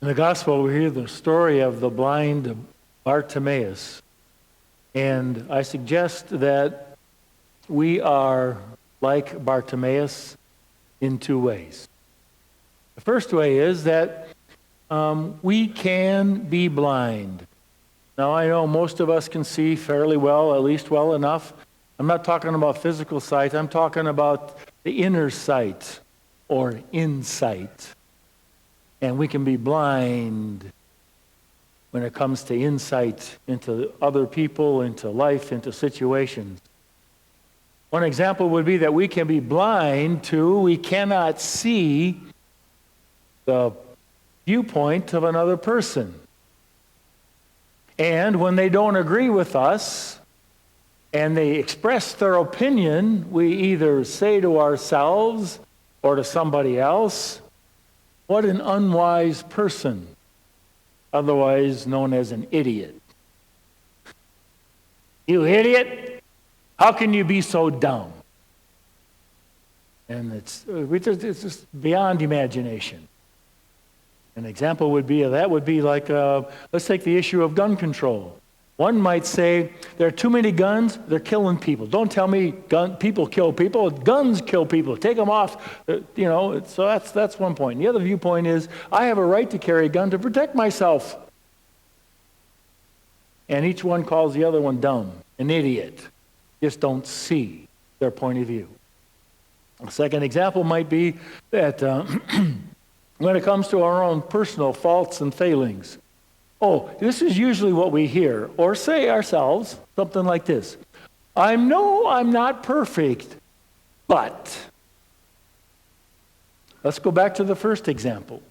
In the gospel, we hear the story of the blind Bartimaeus. And I suggest that we are like Bartimaeus in two ways. The first way is that we can be blind. Now, I know most of us can see fairly well, at least well enough. I'm not talking about physical sight. I'm talking about the inner sight or insight. And we can be blind when it comes to insight into other people, into life, into situations. One example would be that we can be blind to, we cannot see the viewpoint of another person. And when they don't agree with us and they express their opinion, we either say to ourselves or to somebody else, "What an unwise person," otherwise known as an idiot. "You idiot, how can you be so dumb?" And it's just beyond imagination. An example would be like, let's take the issue of gun control. One might say, there are too many guns, they're killing people. Don't tell me people kill people, guns kill people. Take them off, so that's one point. The other viewpoint is, I have a right to carry a gun to protect myself. And each one calls the other one dumb, an idiot. Just don't see their point of view. A second example might be that when it comes to our own personal faults and failings, this is usually what we hear or say ourselves, something like this: "I know I'm not perfect, but..." Let's go back to the first example.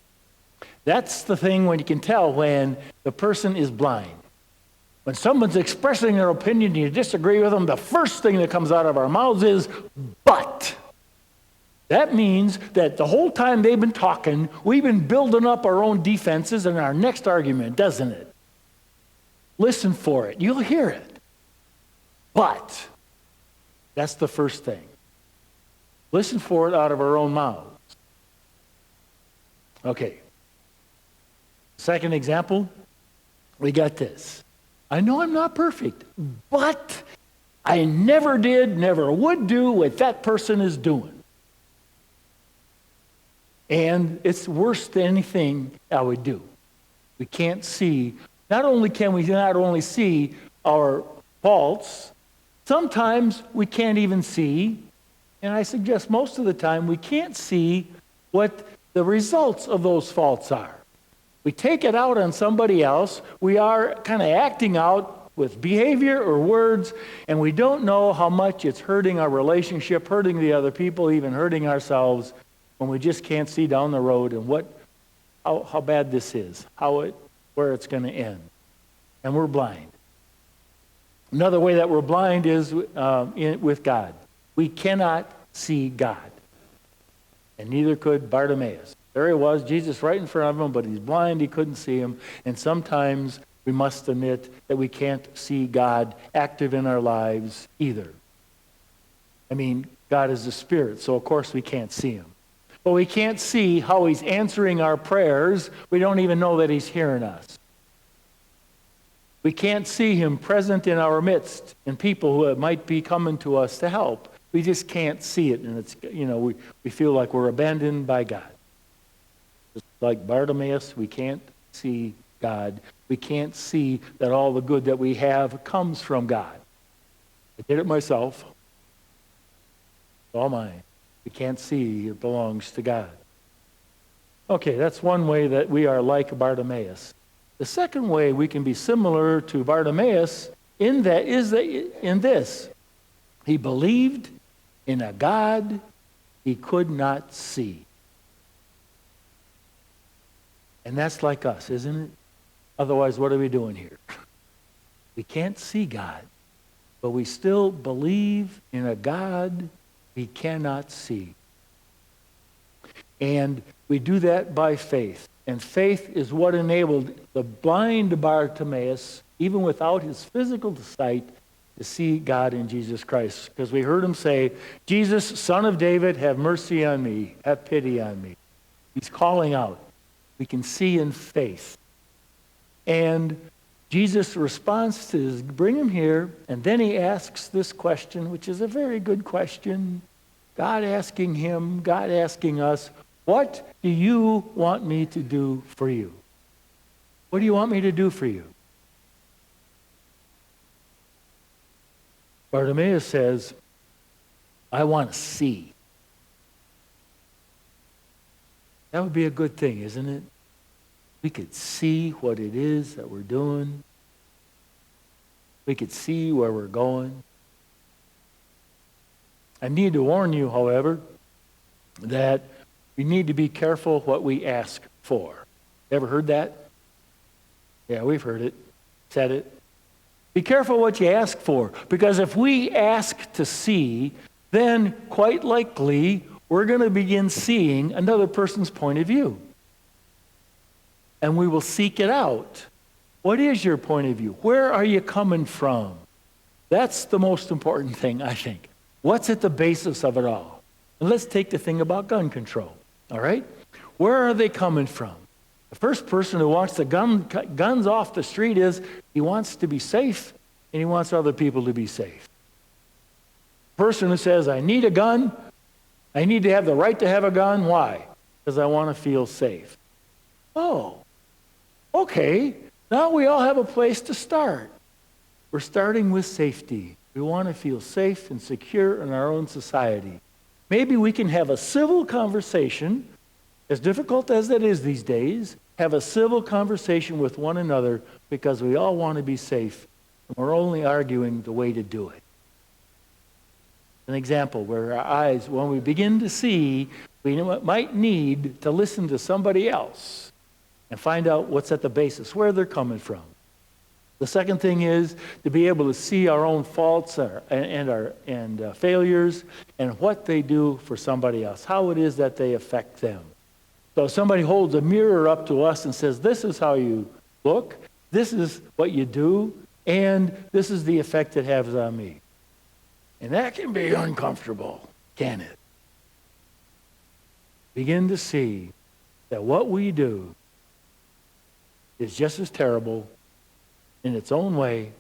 That's the thing when you can tell when the person is blind. When someone's expressing their opinion and you disagree with them, the first thing that comes out of our mouths is, "but." That means that the whole time they've been talking, we've been building up our own defenses in our next argument, doesn't it? Listen for it. You'll hear it. But that's the first thing. Listen for it out of our own mouths. Okay. Second example, we got this. "I know I'm not perfect, but I never did, never would do what that person is doing. And it's worse than anything I would do." We can't see. Not only can we not only see our faults, sometimes we can't even see, and I suggest most of the time we can't see what the results of those faults are. We take it out on somebody else. We are kind of acting out with behavior or words, and we don't know how much it's hurting our relationship, hurting the other people, even hurting ourselves, when we just can't see down the road and how bad this is, where it's going to end. And we're blind. Another way that we're blind is with God. We cannot see God. And neither could Bartimaeus. There he was, Jesus right in front of him, but he's blind, he couldn't see him. And sometimes we must admit that we can't see God active in our lives either. I mean, God is a spirit, so of course we can't see him. But we can't see how he's answering our prayers. We don't even know that he's hearing us. We can't see him present in our midst in people who might be coming to us to help. We just can't see it, and it's we feel like we're abandoned by God. Just like Bartimaeus, we can't see God. We can't see that all the good that we have comes from God. I did it myself. It's all mine. We can't see it belongs to God. Okay, that's one way that we are like Bartimaeus. The second way we can be similar to Bartimaeus in this. He believed in a God he could not see. And that's like us, isn't it? Otherwise, what are we doing here? We can't see God, but we still believe in a God we cannot see. And we do that by faith. And faith is what enabled the blind Bartimaeus, even without his physical sight, to see God in Jesus Christ. Because we heard him say, "Jesus, Son of David, have mercy on me. Have pity on me." He's calling out. We can see in faith. And Jesus' response is, bring him here, and then he asks this question, which is a very good question. God asking him, God asking us, what do you want me to do for you? What do you want me to do for you? Bartimaeus says, I want to see. That would be a good thing, isn't it? We could see what it is that we're doing. We could see where we're going. I need to warn you, however, that we need to be careful what we ask for. Ever heard that? Yeah, we've heard it, said it. Be careful what you ask for, because if we ask to see, then quite likely we're going to begin seeing another person's point of view. And we will seek it out. What is your point of view? Where are you coming from? That's the most important thing, I think. What's at the basis of it all? And let's take the thing about gun control, all right? Where are they coming from? The first person who wants the guns off the street is he wants to be safe and he wants other people to be safe. The person who says, I need a gun, I need to have the right to have a gun. Why? Because I want to feel safe. Oh, okay. Now we all have a place to start. We're starting with safety. We want to feel safe and secure in our own society. Maybe we can have a civil conversation, as difficult as that is these days, have a civil conversation with one another because we all want to be safe, and we're only arguing the way to do it. An example where our eyes, when we begin to see, we might need to listen to somebody else and find out what's at the basis, where they're coming from. The second thing is to be able to see our own faults and failures and what they do for somebody else, how it is that they affect them. So if somebody holds a mirror up to us and says, this is how you look, this is what you do, and this is the effect it has on me. And that can be uncomfortable, can it? Begin to see that what we do is just as terrible in its own way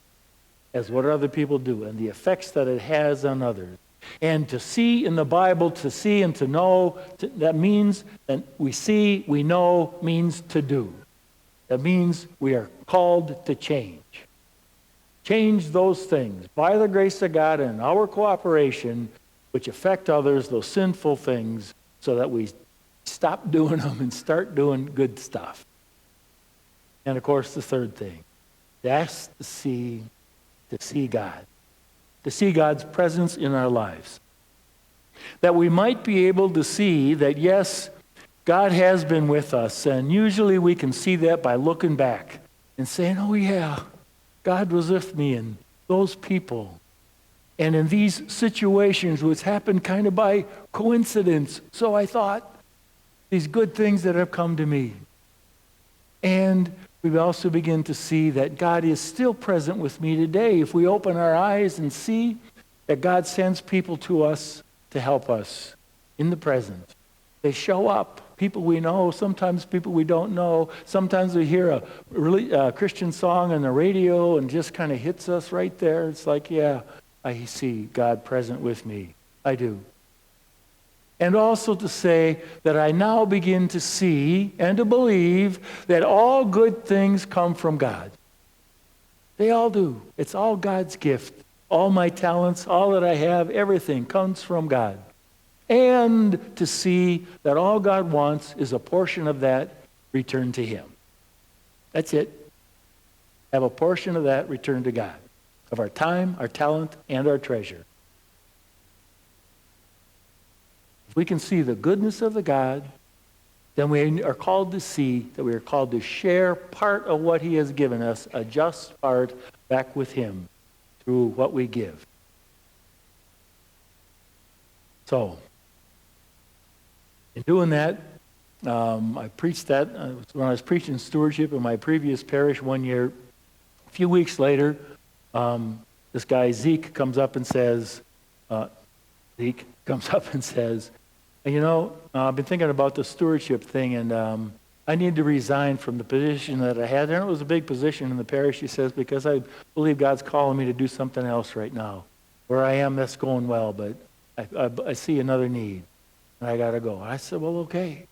as what other people do and the effects that it has on others. And to see in the Bible, to see and to know, that means that we see, we know, means to do. That means we are called to change. Change those things by the grace of God and our cooperation which affect others, those sinful things, so that we stop doing them and start doing good stuff. And of course, the third thing, that's to see God. To see God's presence in our lives. That we might be able to see that, yes, God has been with us, and usually we can see that by looking back and saying, oh yeah, God was with me and those people. And in these situations, which happened kind of by coincidence, so I thought, these good things that have come to me. And we also begin to see that God is still present with me today. If we open our eyes and see that God sends people to us to help us in the present. They show up. People we know, sometimes people we don't know. Sometimes we hear a really Christian song on the radio and just kind of hits us right there. It's like, yeah, I see God present with me. I do. And also to say that I now begin to see and to believe that all good things come from God. They all do. It's all God's gift. All my talents, all that I have, everything comes from God. And to see that all God wants is a portion of that returned to Him. That's it. Have a portion of that returned to God. Of our time, our talent, and our treasure. If we can see the goodness of the God, then we are called to see that we are called to share part of what He has given us, a just part, back with Him through what we give. So, in doing that, I preached that when I was preaching stewardship in my previous parish one year. A few weeks later, this guy Zeke comes up and says, you know, I've been thinking about the stewardship thing, and I need to resign from the position that I had. And it was a big position in the parish, he says, because I believe God's calling me to do something else right now. Where I am, that's going well, but I see another need, and I got to go. I said, well, okay.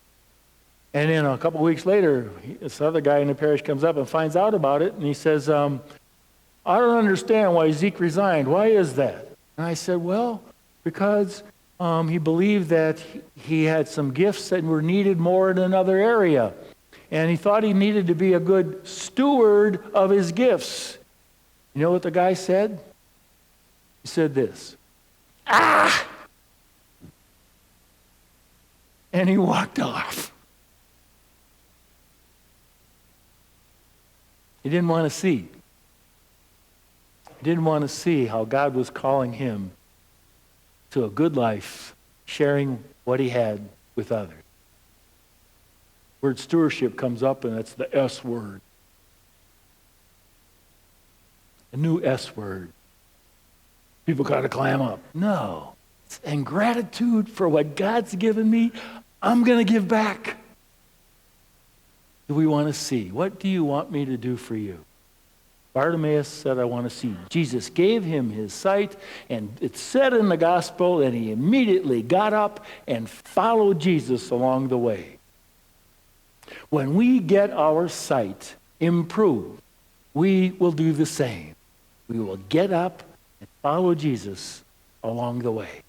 And then a couple of weeks later, this other guy in the parish comes up and finds out about it, and he says, I don't understand why Zeke resigned. Why is that? And I said, well, because he believed that he had some gifts that were needed more in another area. And he thought he needed to be a good steward of his gifts. You know what the guy said? He said this, "Ah!" And he walked off. He didn't want to see. He didn't want to see how God was calling him to a good life, sharing what he had with others. Word stewardship comes up, and it's the S word. A new S word. People got to clam up. No. And gratitude for what God's given me, I'm going to give back. Do we want to see? What do you want me to do for you? Bartimaeus said, I want to see. Jesus gave him his sight, and it said in the gospel that he immediately got up and followed Jesus along the way. When we get our sight improved, we will do the same. We will get up and follow Jesus along the way.